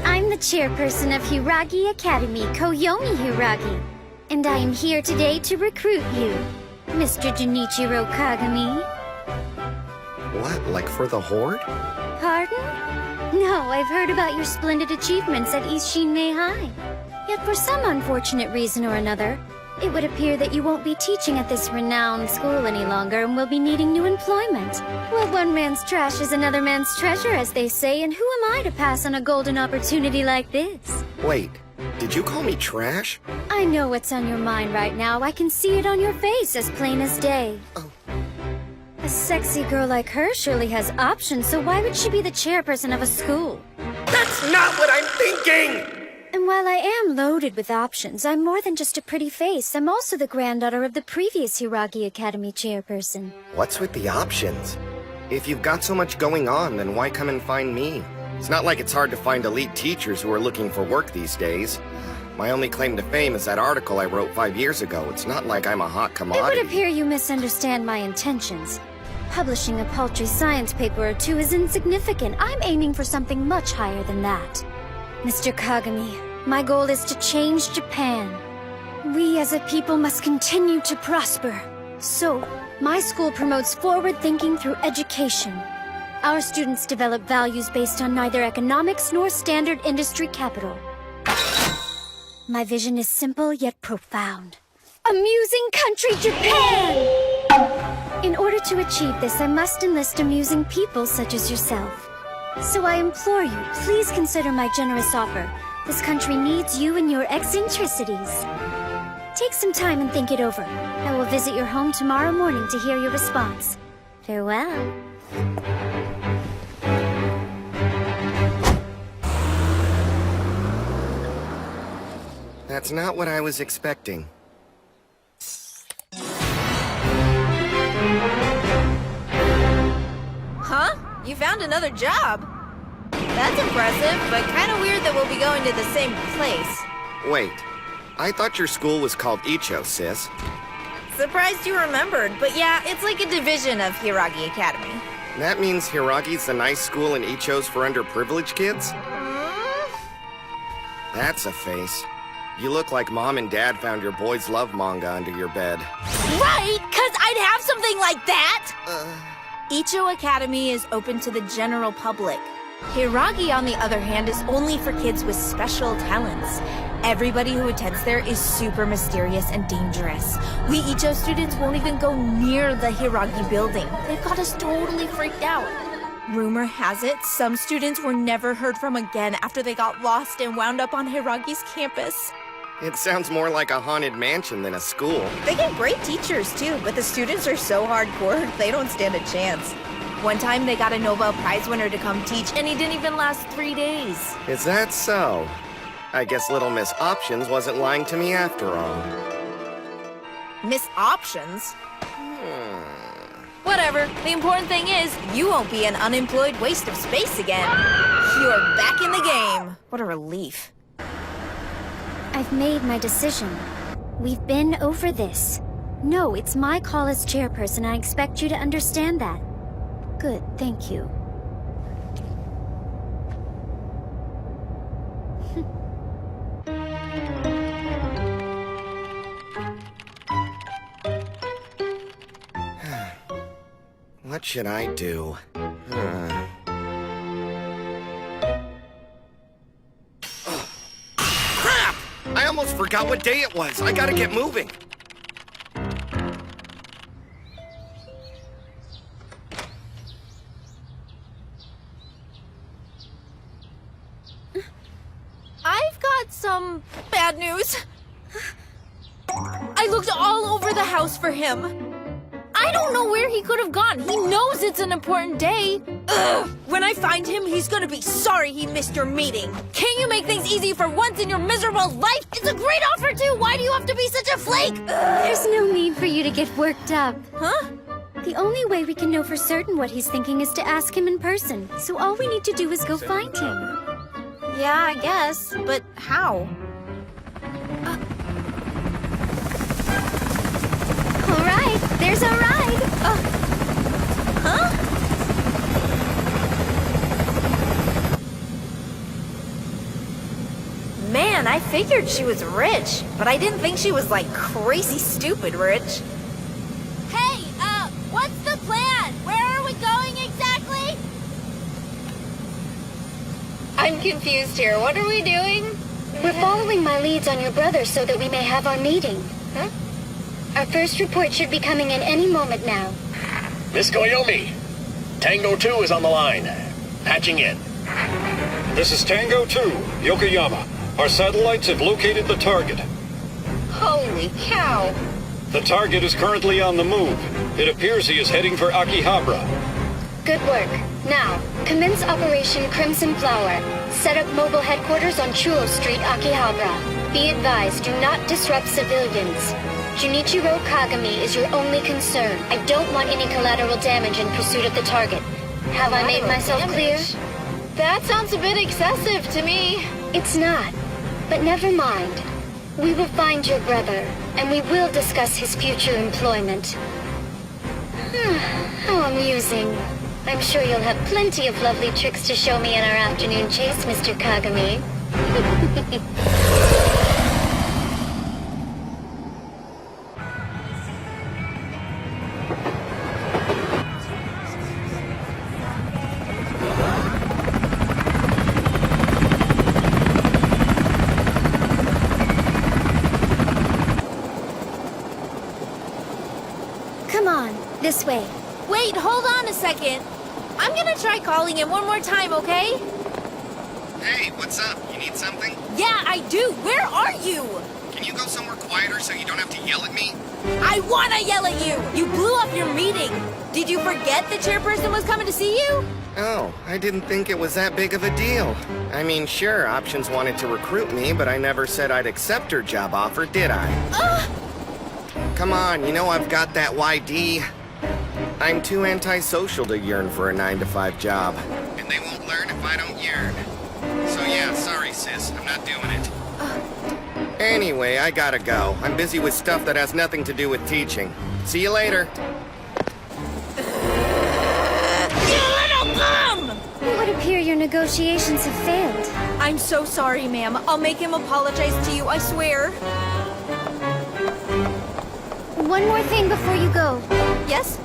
I'm the chairperson of Hiragi Academy, Koyomi Hiragi. And I am here today to recruit you, Mr. Junichiro Kagami. What, like for the Horde? Pardon? No, I've heard about your splendid achievements at East Shinmei High. Yet for some unfortunate reason or another, it would appear that you won't be teaching at this renowned school any longer and will be needing new employment. Well, one man's trash is another man's treasure, as they say, and who am I to pass on a golden opportunity like this? Wait, did you call me trash? I know what's on your mind right now. I can see it on your face as plain as day. Oh. A sexy girl like her surely has options, so why would she be the chairperson of a school? That's not what I'm thinking! And while I am loaded with options, I'm more than just a pretty face. I'm also the granddaughter of the previous Hiragi Academy chairperson. What's with the options? If you've got so much going on, then why come and find me? It's not like it's hard to find elite teachers who are looking for work these days. My only claim to fame is that article I wrote 5 years ago. It's not like I'm a hot commodity. It would appear you misunderstand my intentions. Publishing a paltry science paper or two is insignificant. I'm aiming for something much higher than that. Mr. Kagami, my goal is to change Japan. We as a people must continue to prosper. So, my school promotes forward thinking through education. Our students develop values based on neither economics nor standard industry capital. My vision is simple yet profound. Amusing country Japan! In order to achieve this, I must enlist amusing people such as yourself. So I implore you, please consider my generous offer. This country needs you and your eccentricities. Take some time and think it over. I will visit your home tomorrow morning to hear your response. Farewell. That's not what I was expecting. Huh? You found another job? That's impressive, but kind of weird that we'll be going to the same place. Wait, I thought your school was called Icho, sis. Surprised you remembered, but yeah, it's like a division of Hiragi Academy. That means Hiragi's the nice school and Icho's for underprivileged kids? That's a face. You look like Mom and Dad found your boys' love manga under your bed. Right, 'cause I'd have something like that! Icho Academy is open to the general public. Hiragi, on the other hand, is only for kids with special talents. Everybody who attends there is super mysterious and dangerous. We Icho students won't even go near the Hiragi building. They've got us totally freaked out. Rumor has it, some students were never heard from again after they got lost and wound up on Hiragi's campus. It sounds more like a haunted mansion than a school. They get great teachers too, but the students are so hardcore, they don't stand a chance. One time they got a Nobel Prize winner to come teach, and he didn't even last 3 days. Is that so? I guess Little Miss Options wasn't lying to me after all. Miss Options? Whatever, the important thing is, you won't be an unemployed waste of space again. You're back in the game. What a relief. I've made my decision. We've been over this. No, it's my call as chairperson. I expect you to understand that. Good, thank you. What should I do? Crap! I almost forgot what day it was. I gotta get moving. I've got some bad news. I looked all over the house for him. I don't know where he could have gone. He knows it's an important day. Ugh! When I find him, he's gonna be sorry he missed your meeting. Can't you make things easy for once in your miserable life? It's a great offer, too. Why do you have to be such a flake? Ugh. There's no need for you to get worked up. Huh? The only way we can know for certain what he's thinking is to ask him in person. So all we need to do is go find him. Yeah, I guess. But how? All right, there's our ride. Huh? Man, I figured she was rich, but I didn't think she was like crazy stupid rich. Hey, what's the plan? Where are we going exactly? I'm confused here. What are we doing? We're following my leads on your brother so that we may have our meeting. Huh? Our first report should be coming in any moment now. Miss Koyomi, Tango 2 is on the line. Patching in. This is Tango 2, Yokoyama. Our satellites have located the target. Holy cow. The target is currently on the move. It appears he is heading for Akihabara. Good work. Now, commence Operation Crimson Flower. Set up mobile headquarters on Chuo Street, Akihabara. Be advised, do not disrupt civilians. Junichiro Kagami is your only concern. I don't want any collateral damage in pursuit of the target. Have I made myself clear? That sounds a bit excessive to me. It's not. But never mind. We will find your brother, and we will discuss his future employment. How amusing. I'm sure you'll have plenty of lovely tricks to show me in our afternoon chase, Mr. Kagami. Come on, this way. Wait, hold on a second. I'm gonna try calling him one more time, okay? Hey, what's up? You need something? Yeah, I do. Where are you? Can you go somewhere quieter so you don't have to yell at me? I wanna yell at you! You blew up your meeting! Did you forget the chairperson was coming to see you? Oh, I didn't think it was that big of a deal. I mean, sure, Options wanted to recruit me, but I never said I'd accept her job offer, did I? Come on, you know I've got that YD. I'm too antisocial to yearn for a 9-to-5 job. And they won't learn if I don't yearn. So yeah, sorry sis, I'm not doing it. Anyway, I gotta go. I'm busy with stuff that has nothing to do with teaching. See you later. You little bum! It would appear your negotiations have failed. I'm so sorry, ma'am. I'll make him apologize to you, I swear. One more thing before you go. Yes?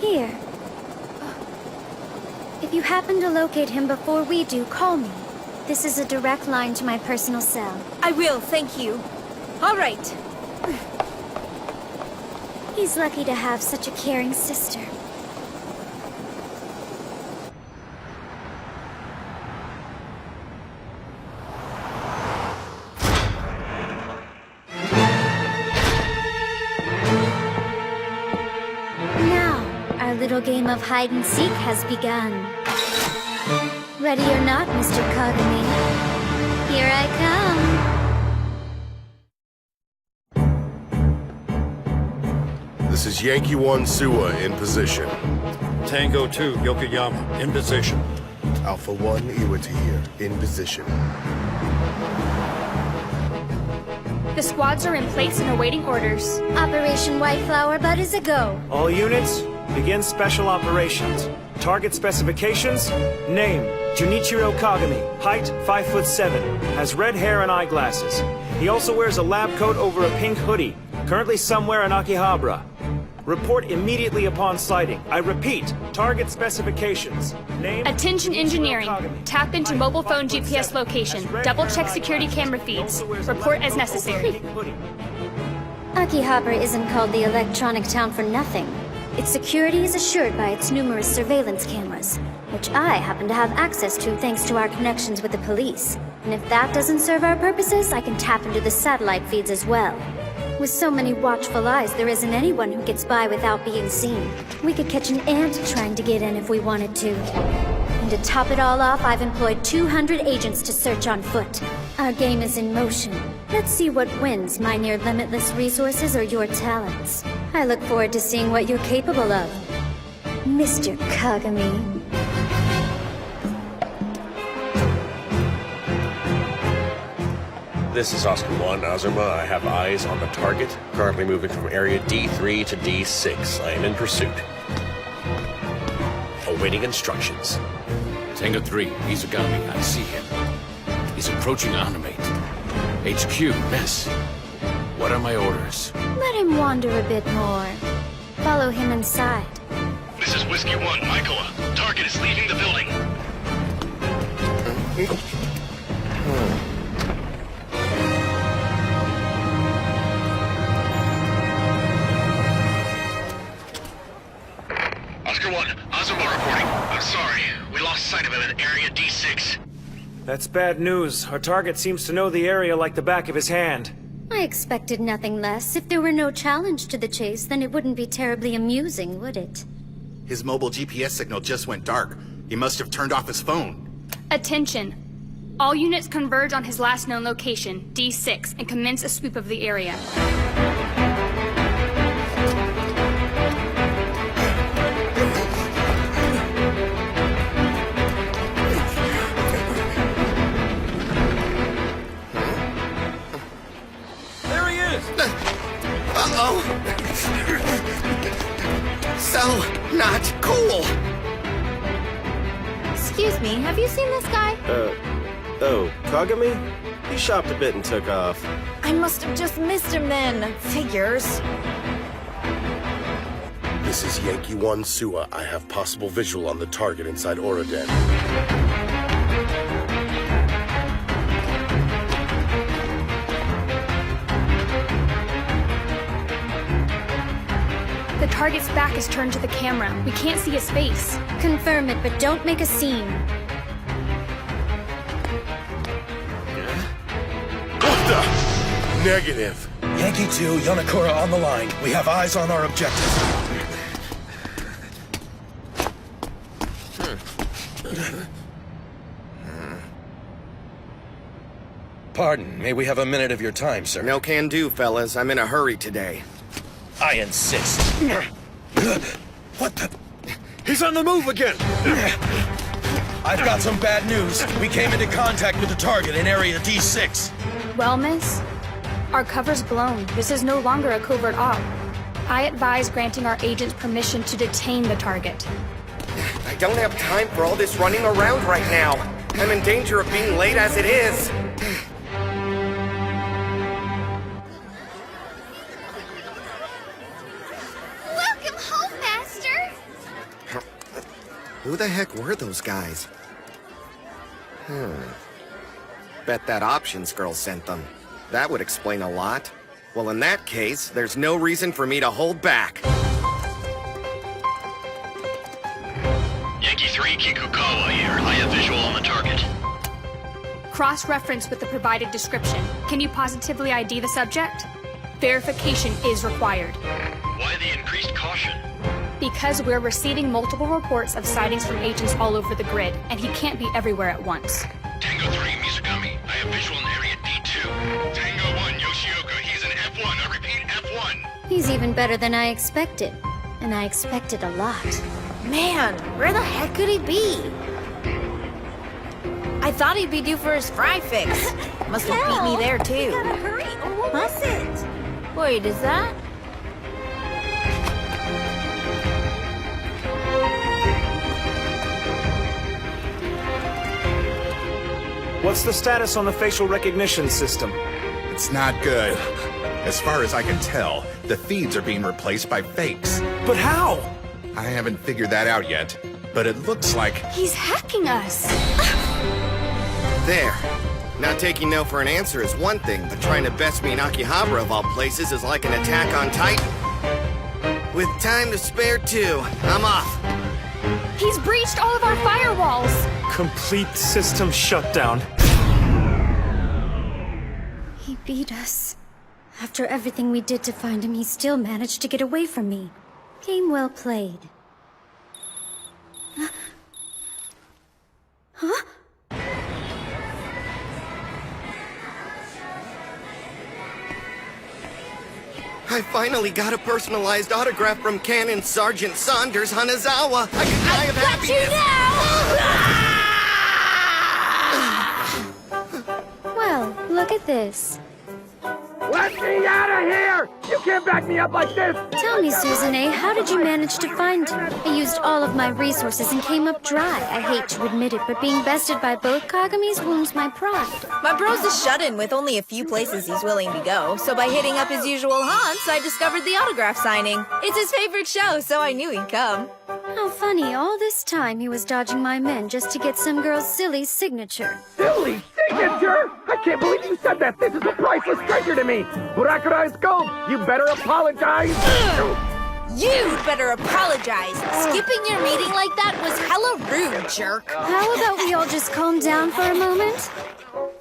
Here. If you happen to locate him before we do, call me. This is a direct line to my personal cell. I will, thank you. All right. He's lucky to have such a caring sister. Now, our little game of hide-and-seek has begun. Ready or not, Mr. Kagami, here I come. This is Yankee 1 Suwa in position. Tango 2, Yokoyama, in position. Alpha 1 Iwata here, in position. The squads are in place and awaiting orders. Operation White Flower Bud is a go. All units, begin special operations. Target specifications: name, Junichiro Kagami, height 5'7", has red hair and eyeglasses. He also wears a lab coat over a pink hoodie, currently somewhere in Akihabara. Report immediately upon sighting. I repeat, target specifications. Name, Attention Junichiro engineering. Kagami, Tap into height mobile phone 5'7", GPS location. has red Double hair check and security eyeglasses. camera He feeds. also wears a Report lab as coat over a necessary. pink hoodie. Akihabara isn't called the Electronic Town for nothing. Its security is assured by its numerous surveillance cameras, which I happen to have access to thanks to our connections with the police. And if that doesn't serve our purposes, I can tap into the satellite feeds as well. With so many watchful eyes, there isn't anyone who gets by without being seen. We could catch an ant trying to get in if we wanted to. And to top it all off, I've employed 200 agents to search on foot. Our game is in motion. Let's see what wins, my near limitless resources or your talents. I look forward to seeing what you're capable of, Mr. Kagami. This is Oscar 1, Azuma. I have eyes on the target. Currently moving from area D3 to D6. I am in pursuit. Awaiting instructions. Tango 3, Izugami, I see him. is approaching Animate. HQ, miss. What are my orders? Let him wander a bit more. Follow him inside. This is Whiskey 1, Mikola. Target is leaving the building. Oscar 1, Azuma reporting. I'm sorry. We lost sight of him in Area D6. That's bad news. Our target seems to know the area like the back of his hand. I expected nothing less. If there were no challenge to the chase, then it wouldn't be terribly amusing, would it? His mobile GPS signal just went dark. He must have turned off his phone. Attention. All units converge on his last known location, D6, and commence a sweep of the area. There he is! Uh-oh! So, not cool! Excuse me, have you seen this guy? Oh, Kagami? He shopped a bit and took off. I must have just missed him then. Figures. This is Yankee 1 Suwa. I have possible visual on the target inside Oroden. The target's back is turned to the camera. We can't see his face. Confirm it, but don't make a scene. What the? Negative. Yankee 2, Yonakura on the line. We have eyes on our objective. Pardon, may we have a minute of your time, sir? No can do, fellas. I'm in a hurry today. I insist. What the? He's on the move again! I've got some bad news. We came into contact with the target in Area D6. Well, miss, our cover's blown. This is no longer a covert op. I advise granting our agents permission to detain the target. I don't have time for all this running around right now. I'm in danger of being late as it is. Welcome home, Master! Who the heck were those guys? Bet that options girl sent them. That would explain a lot. Well, in that case, there's no reason for me to hold back. Yankee 3, Kikukawa here. I have visual on the target. Cross-reference with the provided description. Can you positively ID the subject? Verification is required. Why the increased caution? Because we're receiving multiple reports of sightings from agents all over the grid, and he can't be everywhere at once. Tango 3, Mizugami. I have visual in Area D2. Tango 1, Yoshioka. He's in F1. I repeat, F1. He's even better than I expected. And I expected a lot. Man, where the heck could he be? I thought he'd be due for his fry fix. Must have beat me there, too. Gotta hurry, or we'll miss it. Wait, is that? What's the status on the facial recognition system? It's not good. As far as I can tell, the feeds are being replaced by fakes. But how? I haven't figured that out yet, but it looks like... He's hacking us! There. Not taking no for an answer is one thing, but trying to best me in Akihabara of all places is like an attack on Titan. With time to spare too, I'm off. He's breached all of our firewalls! Complete system shutdown. He beat us. After everything we did to find him, he still managed to get away from me. Game well played. Huh? I finally got a personalized autograph from Canon Sergeant Saunders Hanazawa. I could die of happiness. Well, look at this. Let me out of here! You can't back me up like this! Tell me, Susanne, how did you manage to find him? I used all of my resources and came up dry. I hate to admit it, but being bested by both Kagamis wounds my pride. My bro's a shut-in with only a few places he's willing to go, so by hitting up his usual haunts, I discovered the autograph signing. It's his favorite show, so I knew he'd come. How funny, all this time he was dodging my men just to get some girl's silly signature. Silly signature? I can't believe you said that! This is a priceless treasure to me! Burakurai Gold, you better apologize! You better apologize! Skipping your meeting like that was hella rude, jerk! How about we all just calm down for a moment?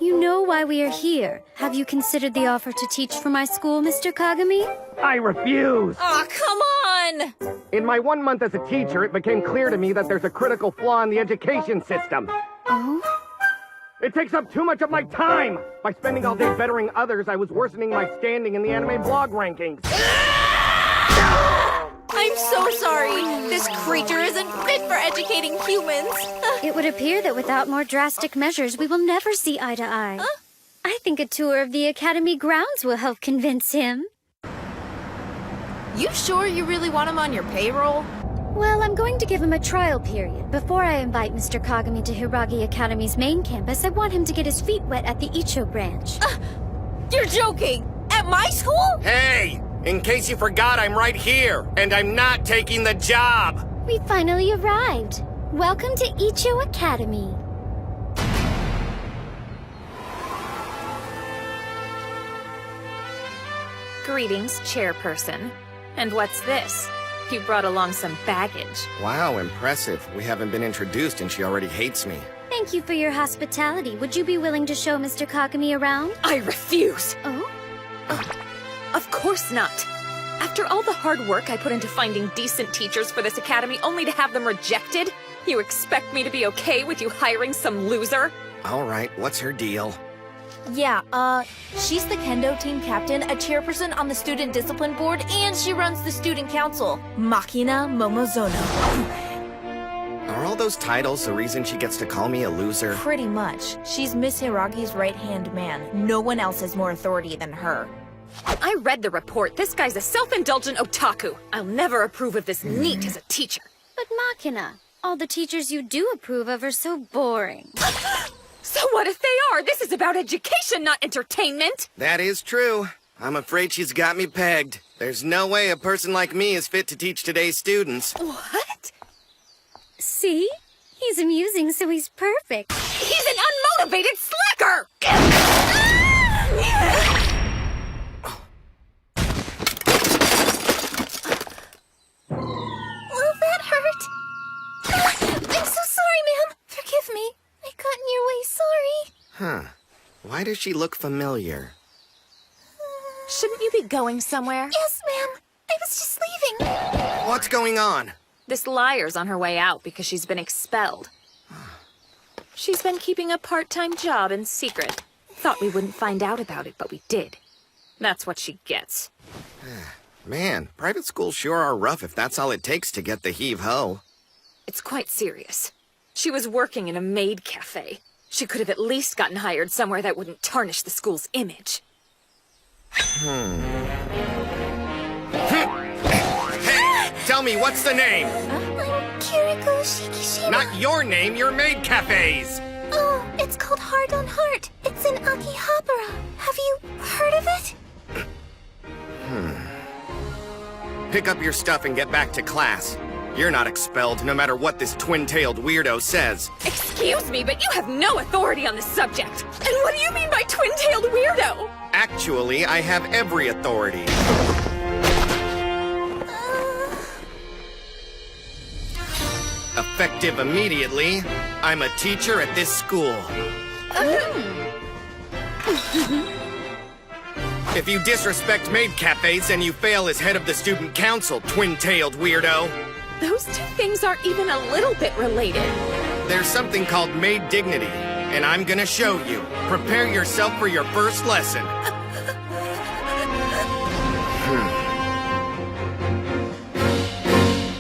You know why we are here. Have you considered the offer to teach for my school, Mr. Kagami? I refuse! Aw, come on! In my 1 month as a teacher, it became clear to me that there's a critical flaw in the education system. Oh? It takes up too much of my time! By spending all day bettering others, I was worsening my standing in the anime blog rankings. I'm so sorry. This creature isn't fit for educating humans. It would appear that without more drastic measures, we will never see eye to eye. I think a tour of the Academy grounds will help convince him. You sure you really want him on your payroll? Well, I'm going to give him a trial period. Before I invite Mr. Kagami to Hiragi Academy's main campus, I want him to get his feet wet at the Icho branch. You're joking! At my school? Hey! In case you forgot, I'm right here, and I'm not taking the job! We finally arrived. Welcome to Icho Academy. Greetings, chairperson. And what's this? You brought along some baggage. Wow, impressive. We haven't been introduced and she already hates me. Thank you for your hospitality. Would you be willing to show Mr. Kagami around? I refuse! Oh? Of course not. After all the hard work I put into finding decent teachers for this academy only to have them rejected, you expect me to be okay with you hiring some loser? Alright, what's her deal? Yeah, she's the kendo team captain, a chairperson on the student discipline board, and she runs the student council. Makina Momozono. Are all those titles the reason she gets to call me a loser? Pretty much. She's Miss Hiragi's right-hand man. No one else has more authority than her. I read the report. This guy's a self-indulgent otaku. I'll never approve of this NEET as a teacher. But Makina, all the teachers you do approve of are so boring. So what if they are? This is about education, not entertainment. That is true. I'm afraid she's got me pegged. There's no way a person like me is fit to teach today's students. What? See? He's amusing, so he's perfect. He's an unmotivated slacker! Well, that hurt. I'm so sorry, ma'am. Forgive me. I got in your way, sorry. Huh. Why does she look familiar? Shouldn't you be going somewhere? Yes, ma'am. I was just leaving. What's going on? This liar's on her way out because she's been expelled. She's been keeping a part-time job in secret. Thought we wouldn't find out about it, but we did. That's what she gets. Man, private schools sure are rough if that's all it takes to get the heave-ho. It's quite serious. She was working in a maid cafe. She could have at least gotten hired somewhere that wouldn't tarnish the school's image. Hey, tell me, what's the name? I'm Kiriko Shikishima. Not your name, your maid cafe's. Oh, it's called Heart on Heart. It's in Akihabara. Have you heard of it? Pick up your stuff and get back to class. You're not expelled, no matter what this twin-tailed weirdo says. Excuse me, but you have no authority on this subject. And what do you mean by twin-tailed weirdo? Actually, I have every authority. Effective immediately, I'm a teacher at this school. If you disrespect maid cafes, then you fail as head of the student council, twin-tailed weirdo. Those two things aren't even a little bit related. There's something called maid dignity, and I'm gonna show you. Prepare yourself for your first lesson.